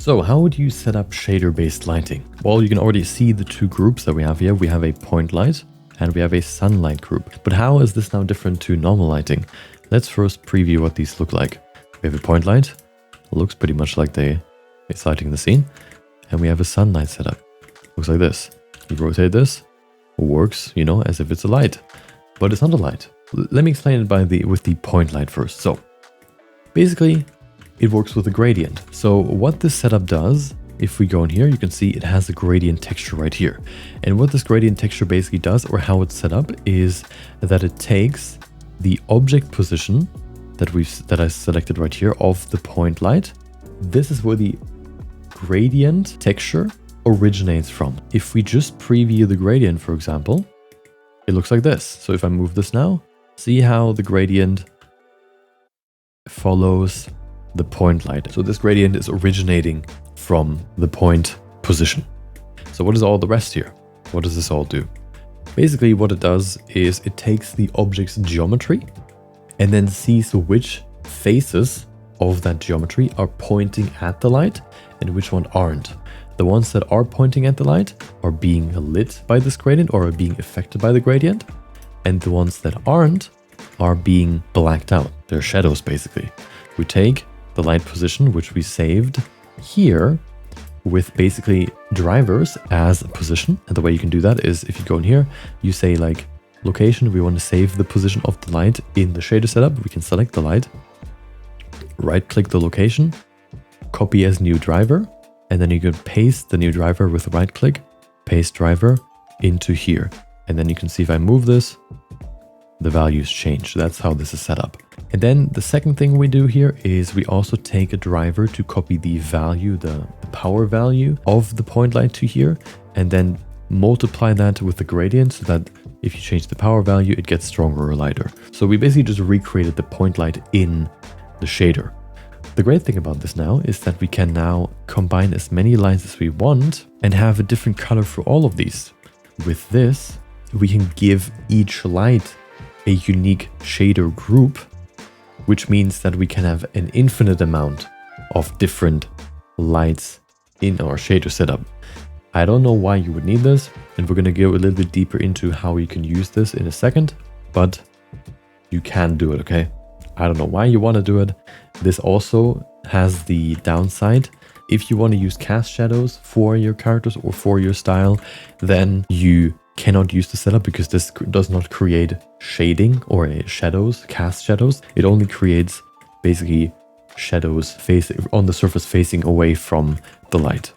So how would you set up shader-based lighting? Well, you can already see the two groups that we have here. We have a point light and we have a sunlight group. But how is this now different to normal lighting? Let's first preview what these look like. We have a point light. It looks pretty much like it's lighting the scene. And we have a sunlight setup. Looks like this. You rotate this, it works, you know, as if it's a light. But it's not a light. Let me explain it with the point light first. So basically, it works with a gradient. So what this setup does, if we go in here, you can see it has a gradient texture right here. And what this gradient texture basically does, or how it's set up, is that it takes the object position that I selected right here of the point light. This is where the gradient texture originates from. If we just preview the gradient, for example, it looks like this. So if I move this now, see how the gradient follows the point light. So this gradient is originating from the point position. So what is all the rest here? What does this all do? Basically what it does is it takes the object's geometry and then sees which faces of that geometry are pointing at the light and which one aren't. The ones that are pointing at the light are being lit by this gradient or are being affected by the gradient. And the ones that aren't are being blacked out. They're shadows basically. We take the light position, which we saved here with basically drivers as a position. And the way you can do that is if you go in here, you say like location, we want to save the position of the light in the shader setup. We can select the light, right click the location, copy as new driver, and then you can paste the new driver with right click, paste driver into here. And then you can see if I move this, the values change. That's how this is set up. And then the second thing we do here is we also take a driver to copy the value, the power value of the point light to here, and then multiply that with the gradient so that if you change the power value, it gets stronger or lighter. So we basically just recreated the point light in the shader. The great thing about this now is that we can now combine as many lights as we want and have a different color for all of these. With this, we can give each light a unique shader group, which means that we can have an infinite amount of different lights in our shader setup. I don't know why you would need this, and we're going to go a little bit deeper into how you can use this in a second, but you can do it, okay? I don't know why you want to do it. This also has the downside. If you want to use cast shadows for your characters or for your style, then you cannot use the setup because this does not create shading or shadows, cast shadows. It only creates basically shadows on the surface facing away from the light.